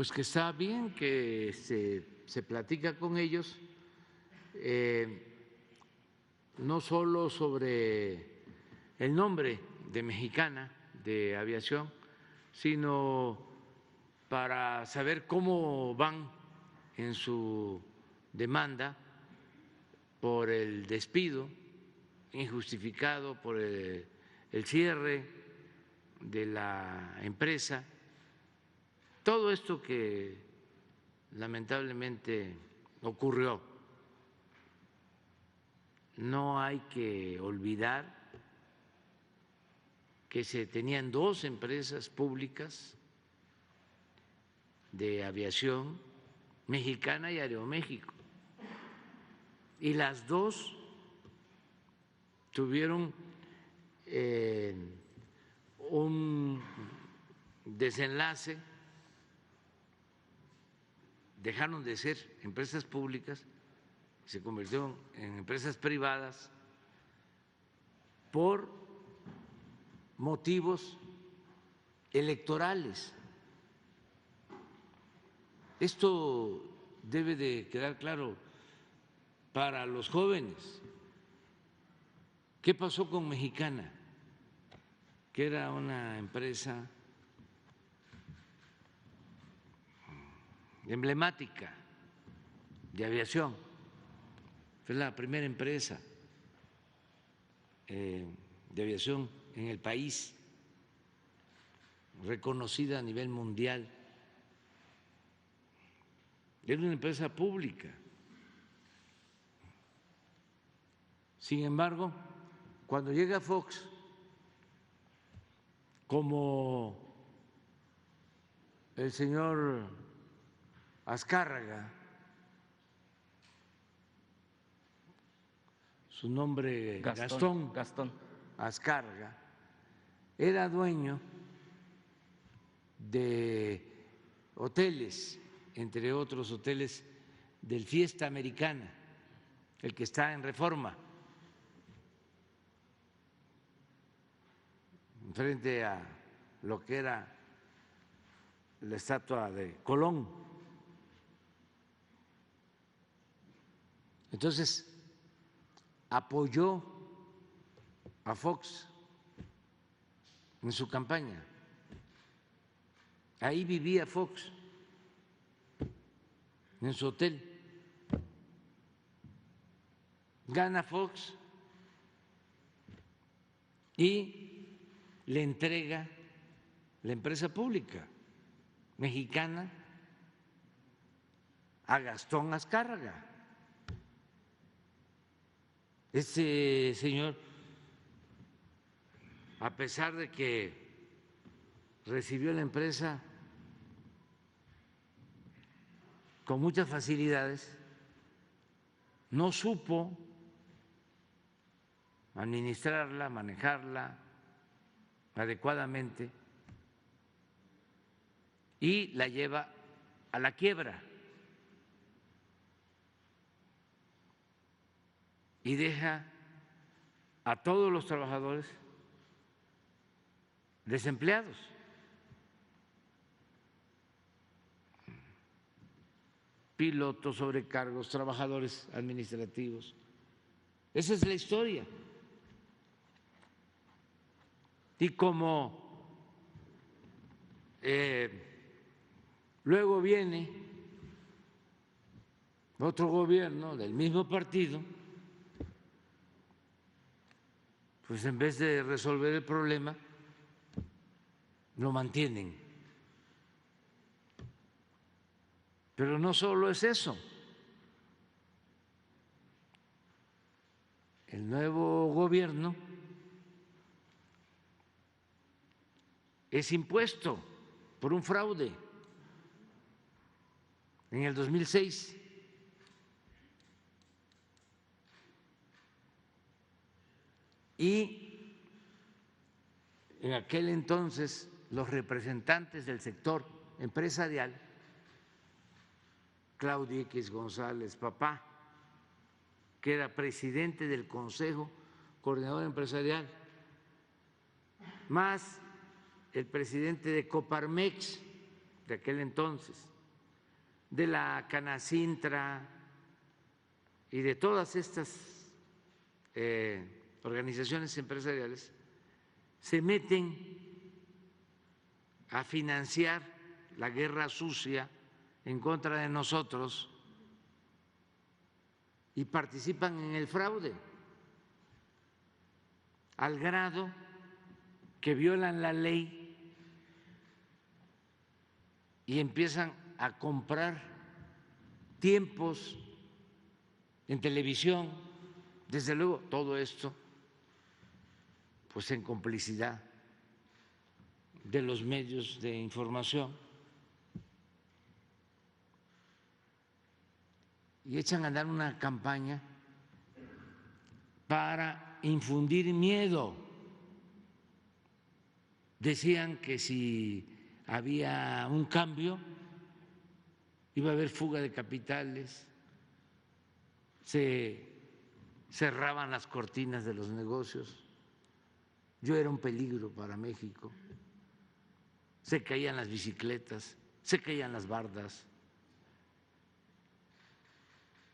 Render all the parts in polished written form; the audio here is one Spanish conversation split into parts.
Pues que está bien que se platica con ellos, no solo sobre el nombre de Mexicana de Aviación, sino para saber cómo van en su demanda por el despido injustificado, por el cierre de la empresa. Todo esto que lamentablemente ocurrió, no hay que olvidar que se tenían dos empresas públicas de aviación, Mexicana y Aeroméxico, y las dos tuvieron un desenlace, dejaron de ser empresas públicas, se convirtieron en empresas privadas por motivos electorales. Esto debe de quedar claro para los jóvenes. ¿Qué pasó con Mexicana? Que era una empresa emblemática de aviación, fue la primera empresa de aviación en el país, reconocida a nivel mundial. Era una empresa pública. Sin embargo, cuando llega Fox, como el señor Azcárraga, su nombre Gastón Azcárraga, era dueño de hoteles, entre otros hoteles del Fiesta Americana, el que está en Reforma, frente a lo que era la estatua de Colón. Entonces, apoyó a Fox en su campaña. Ahí vivía Fox, en su hotel. Gana Fox y le entrega la empresa pública Mexicana a Gastón Azcárraga. Este señor, a pesar de que recibió la empresa con muchas facilidades, no supo administrarla, manejarla adecuadamente y la lleva a la quiebra y deja a todos los trabajadores desempleados. Pilotos, sobrecargos, trabajadores administrativos. Esa es la historia. Y como luego viene otro gobierno del mismo partido, pues en vez de resolver el problema, lo mantienen. Pero no solo es eso. El nuevo gobierno es impuesto por un fraude en el 2006. Y en aquel entonces los representantes del sector empresarial, Claudio X González Papá, que era presidente del Consejo Coordinador Empresarial, más el presidente de Coparmex, de aquel entonces, de la Canacintra y de todas estas organizaciones empresariales, se meten a financiar la guerra sucia en contra de nosotros y participan en el fraude, al grado que violan la ley y empiezan a comprar tiempos en televisión. Desde luego, todo esto pues en complicidad de los medios de información, y echan a andar una campaña para infundir miedo. Decían que si había un cambio iba a haber fuga de capitales, se cerraban las cortinas de los negocios, yo era un peligro para México, se caían las bicicletas, se caían las bardas.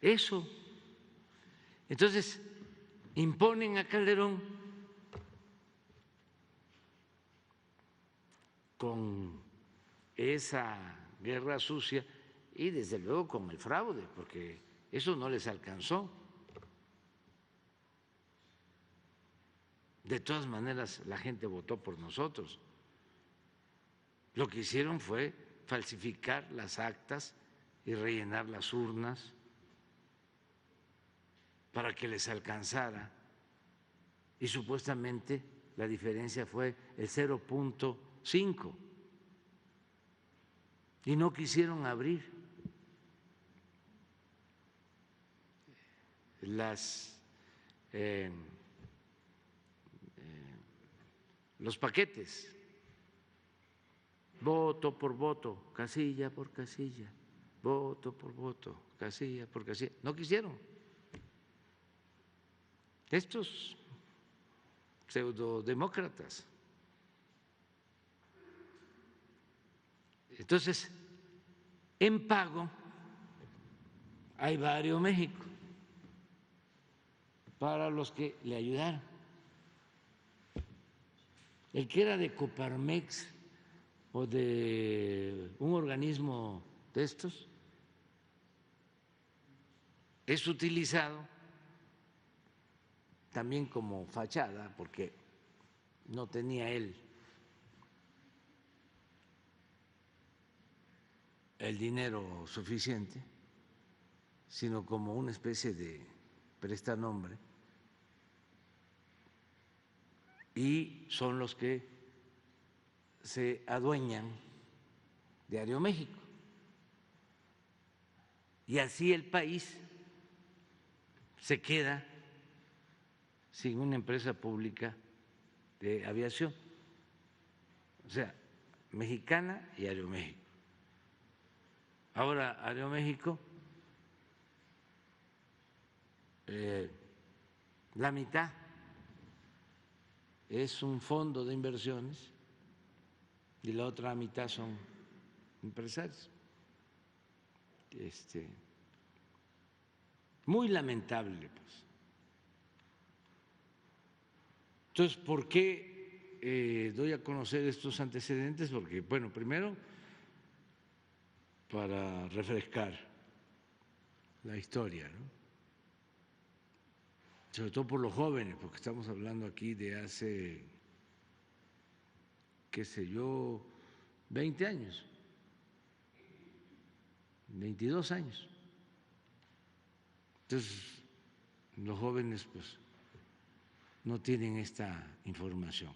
Eso. Entonces, imponen a Calderón con esa guerra sucia y desde luego con el fraude, porque eso no les alcanzó. De todas maneras, la gente votó por nosotros. Lo que hicieron fue falsificar las actas y rellenar las urnas para que les alcanzara, y supuestamente la diferencia fue el 0.5 y no quisieron abrir los paquetes, voto por voto, casilla por casilla, voto por voto, casilla por casilla. No quisieron. Estos pseudodemócratas. Entonces, en pago hay Barrio México para los que le ayudaron. El que era de Coparmex o de un organismo de estos es utilizado también como fachada, porque no tenía él el dinero suficiente, sino como una especie de prestanombre, y son los que se adueñan de Aeroméxico. Y así el país se queda sin una empresa pública de aviación, o sea, Mexicana y Aeroméxico. Ahora Aeroméxico, la mitad es un fondo de inversiones y la otra mitad son empresarios. Muy lamentable, pues. Entonces, ¿por qué doy a conocer estos antecedentes? Porque, bueno, primero, para refrescar la historia, ¿no? Sobre todo por los jóvenes, porque estamos hablando aquí de hace, qué sé yo, 20 años, 22 años. Entonces, los jóvenes, pues, no tienen esta información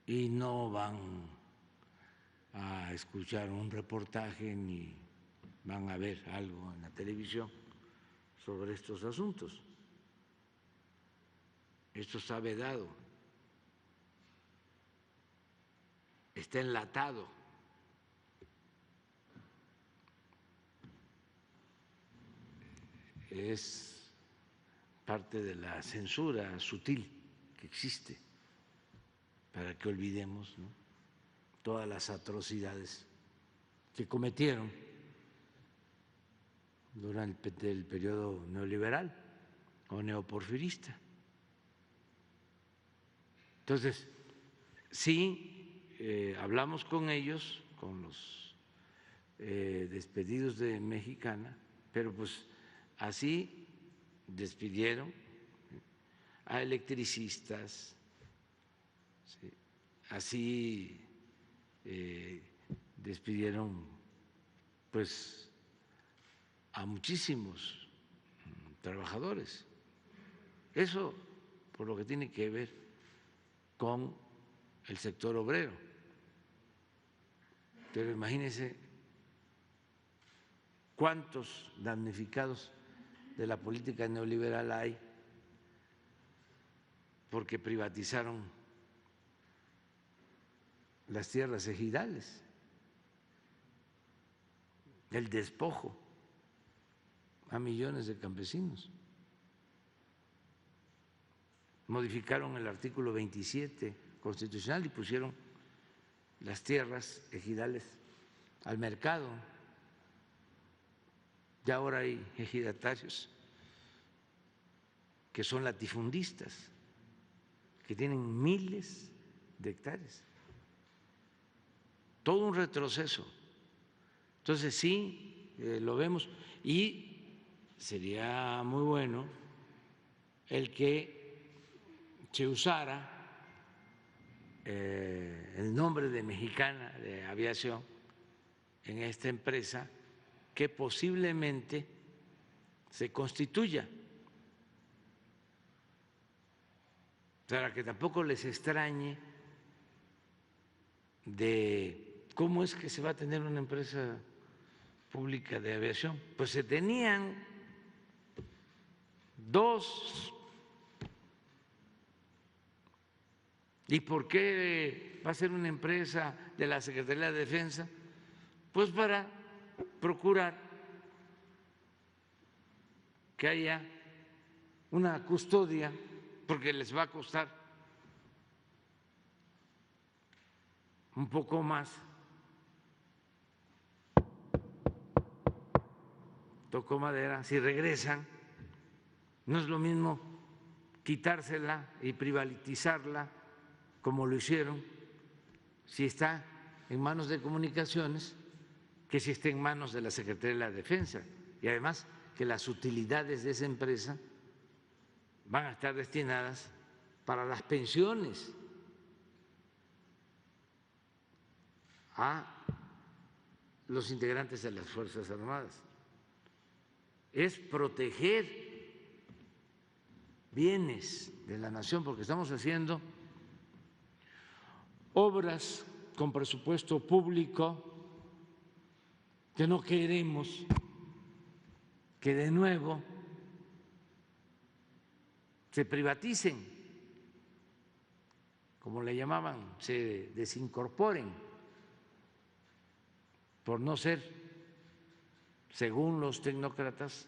y no van a escuchar un reportaje ni van a ver algo en la televisión sobre estos asuntos. Esto está vedado, está enlatado. Es parte de la censura sutil que existe para que olvidemos, ¿no?, todas las atrocidades que cometieron durante el periodo neoliberal o neoporfirista. Entonces, sí, hablamos con ellos, con los despedidos de Mexicana, pero pues así despidieron a electricistas, ¿sí? Así despidieron pues a muchísimos trabajadores. Eso por lo que tiene que ver con el sector obrero. Pero imagínense cuántos damnificados de la política neoliberal hay porque privatizaron las tierras ejidales, el despojo a millones de campesinos. Modificaron el artículo 27 constitucional y pusieron las tierras ejidales al mercado. Ya ahora hay ejidatarios que son latifundistas, que tienen miles de hectáreas. Todo un retroceso. Entonces sí, lo vemos y sería muy bueno el que se usara el nombre de Mexicana de Aviación en esta empresa que posiblemente se constituya, para que tampoco les extrañe de cómo es que se va a tener una empresa pública de aviación. Pues se tenían dos. ¿Y por qué va a ser una empresa de la Secretaría de Defensa? Pues para procurar que haya una custodia, porque les va a costar un poco más. Tocó madera, si regresan, no es lo mismo quitársela y privatizarla como lo hicieron, si está en manos de Comunicaciones, que si está en manos de la Secretaría de la Defensa. Y además que las utilidades de esa empresa van a estar destinadas para las pensiones a los integrantes de las Fuerzas Armadas. Es proteger bienes de la nación, porque estamos haciendo obras con presupuesto público que no queremos que de nuevo se privaticen, como le llamaban, se desincorporen, por no ser, según los tecnócratas,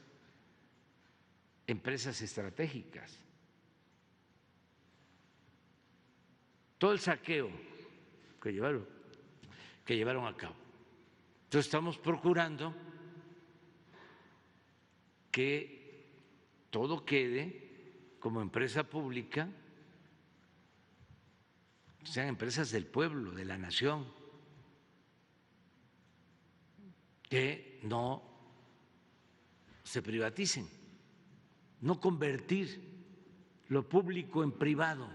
empresas estratégicas. Todo el saqueo que llevaron a cabo. Entonces estamos procurando que todo quede como empresa pública, sean empresas del pueblo, de la nación, que no se privaticen, no convertir lo público en privado,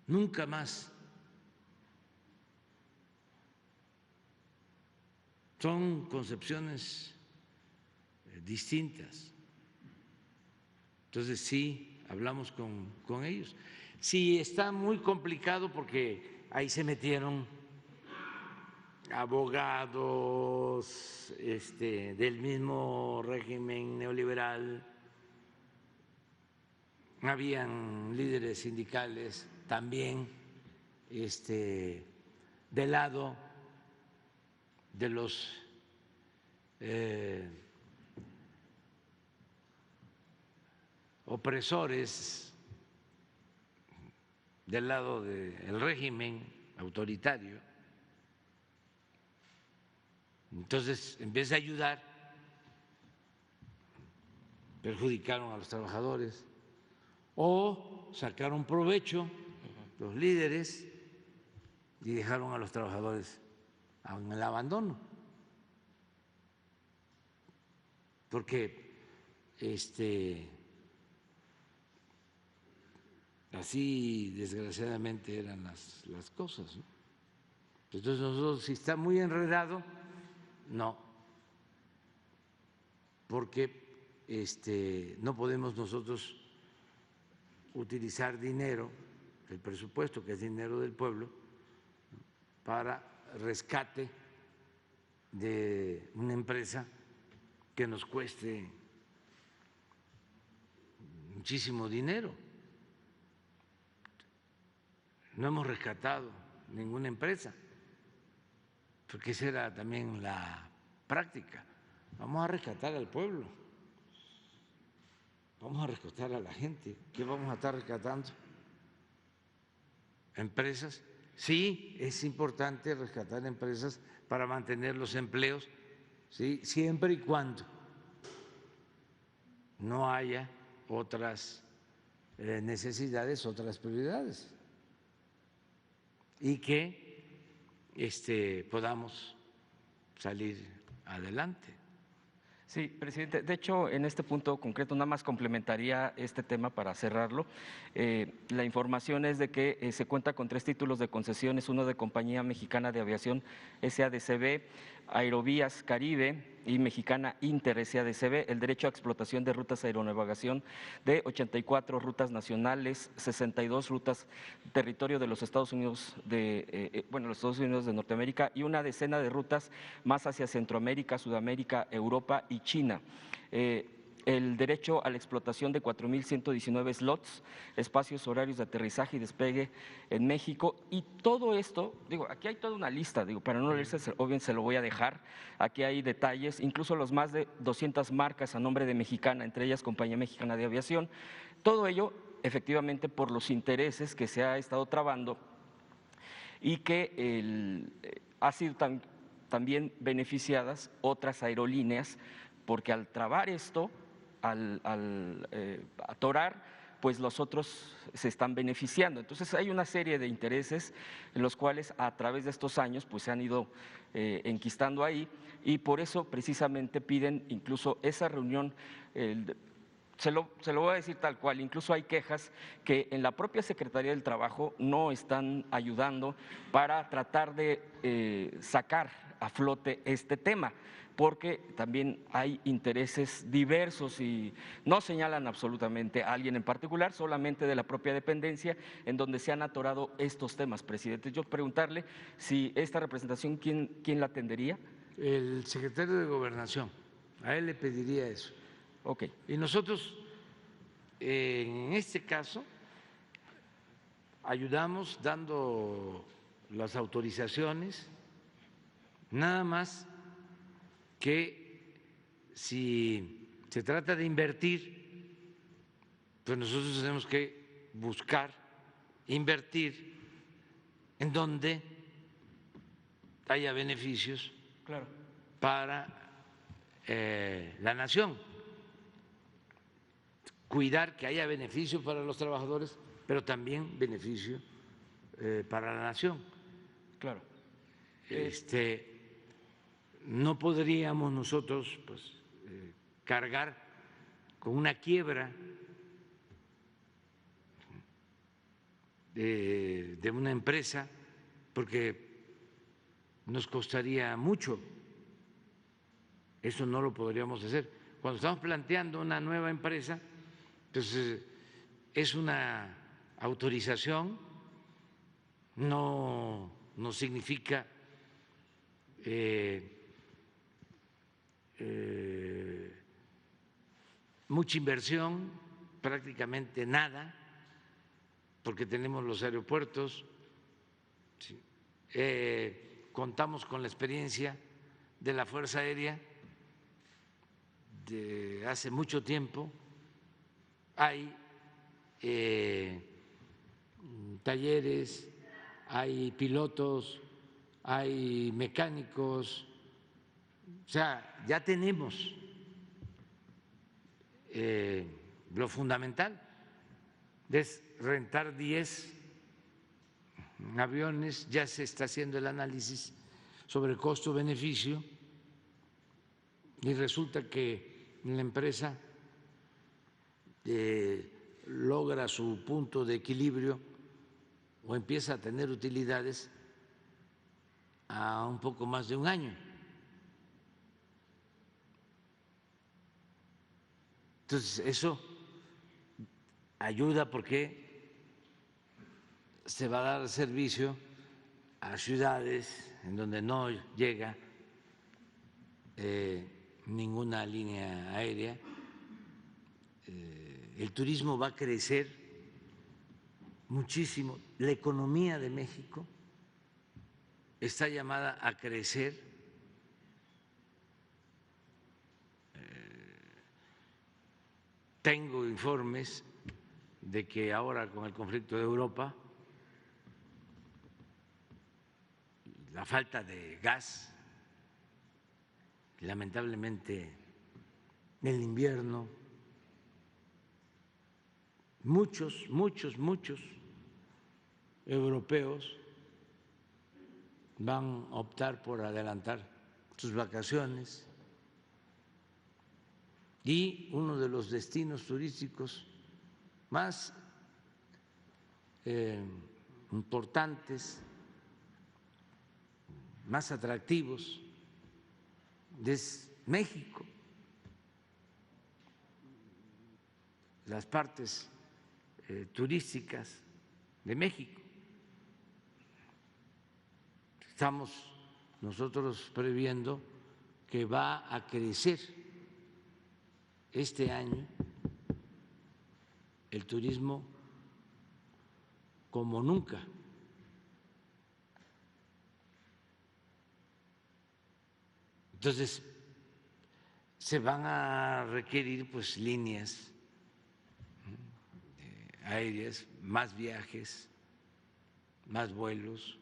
nunca más. Son concepciones distintas. Entonces sí, hablamos con ellos. Sí, está muy complicado porque ahí se metieron abogados del mismo régimen neoliberal, habían líderes sindicales también del lado de los opresores, del lado del régimen autoritario. Entonces, en vez de ayudar, perjudicaron a los trabajadores o sacaron provecho los líderes y dejaron a los trabajadores en el abandono. Porque así desgraciadamente eran las cosas, ¿no? Entonces nosotros, si está muy enredado, no, porque no podemos nosotros utilizar dinero, el presupuesto, que es dinero del pueblo, para rescate de una empresa que nos cueste muchísimo dinero. No hemos rescatado ninguna empresa, porque esa era también la práctica. Vamos a rescatar al pueblo, vamos a rescatar a la gente. ¿Qué vamos a estar rescatando? ¿Empresas? Sí, es importante rescatar empresas para mantener los empleos, ¿sí?, siempre y cuando no haya otras necesidades, otras prioridades, y que podamos salir adelante. Sí, presidente. De hecho, en este punto concreto, nada más complementaría este tema para cerrarlo. La información es de que se cuenta con 3 títulos de concesiones, uno de Compañía Mexicana de Aviación SADCB, Aerovías Caribe y Mexicana Inter SADCB, el derecho a explotación de rutas aeronavegación de 84 rutas nacionales, 62 rutas territorio de los Estados Unidos los Estados Unidos de Norteamérica y una decena de rutas más hacia Centroamérica, Sudamérica, Europa y China. El derecho a la explotación de 4.119 slots, espacios horarios de aterrizaje y despegue en México, y todo esto, aquí hay toda una lista, para no leerse, obviamente se lo voy a dejar, aquí hay detalles, incluso los más de 200 marcas a nombre de Mexicana, entre ellas Compañía Mexicana de Aviación, todo ello efectivamente por los intereses que se ha estado trabando y que ha sido también beneficiadas otras aerolíneas, porque al trabar esto, al atorar, pues los otros se están beneficiando. Entonces hay una serie de intereses en los cuales a través de estos años pues se han ido enquistando ahí, y por eso precisamente piden incluso esa reunión. Se lo voy a decir tal cual, incluso hay quejas que en la propia Secretaría del Trabajo no están ayudando para tratar de sacar a flote este tema, porque también hay intereses diversos y no señalan absolutamente a alguien en particular, solamente de la propia dependencia en donde se han atorado estos temas, presidente. Yo preguntarle si esta representación, ¿quién la atendería? El secretario de Gobernación, a él le pediría eso. Ok. Y nosotros, en este caso, ayudamos dando las autorizaciones, nada más que si se trata de invertir, pues nosotros tenemos que buscar invertir en donde haya beneficios, claro, para la nación, cuidar que haya beneficio para los trabajadores, pero también beneficio para la nación. Claro. No podríamos nosotros pues, cargar con una quiebra de una empresa, porque nos costaría mucho. Eso no lo podríamos hacer. Cuando estamos planteando una nueva empresa, entonces es una autorización, no significa mucha inversión, prácticamente nada, porque tenemos los aeropuertos, ¿sí? Contamos con la experiencia de la Fuerza Aérea de hace mucho tiempo, hay talleres, hay pilotos, hay mecánicos, O sea, ya tenemos lo fundamental es rentar 10 aviones, ya se está haciendo el análisis sobre costo-beneficio y resulta que la empresa logra su punto de equilibrio o empieza a tener utilidades a un poco más de un año. Entonces, eso ayuda porque se va a dar servicio a ciudades en donde no llega ninguna línea aérea. El turismo va a crecer muchísimo. La economía de México está llamada a crecer. Tengo informes de que ahora con el conflicto de Europa, la falta de gas, lamentablemente el invierno, muchos europeos van a optar por adelantar sus vacaciones y uno de los destinos turísticos más importantes, más atractivos es México. Las partes turísticas de México. Estamos nosotros previendo que va a crecer este año el turismo como nunca. Entonces, se van a requerir pues líneas aéreas, más viajes, más vuelos.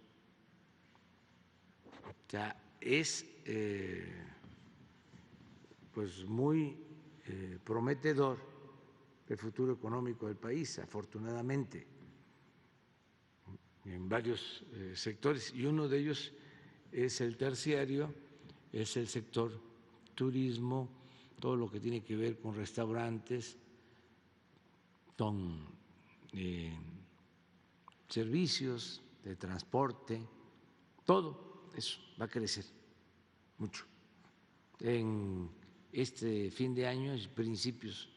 O sea, es pues muy prometedor el futuro económico del país, afortunadamente, en varios sectores, y uno de ellos es el terciario, es el sector turismo, todo lo que tiene que ver con restaurantes, con servicios de transporte, todo eso va a crecer mucho en este fin de año y principios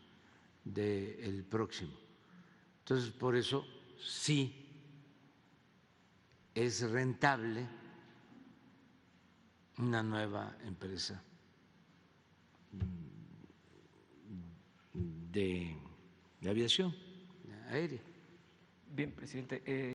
del próximo. Entonces, por eso sí es rentable una nueva empresa de aviación aérea. Bien, presidente.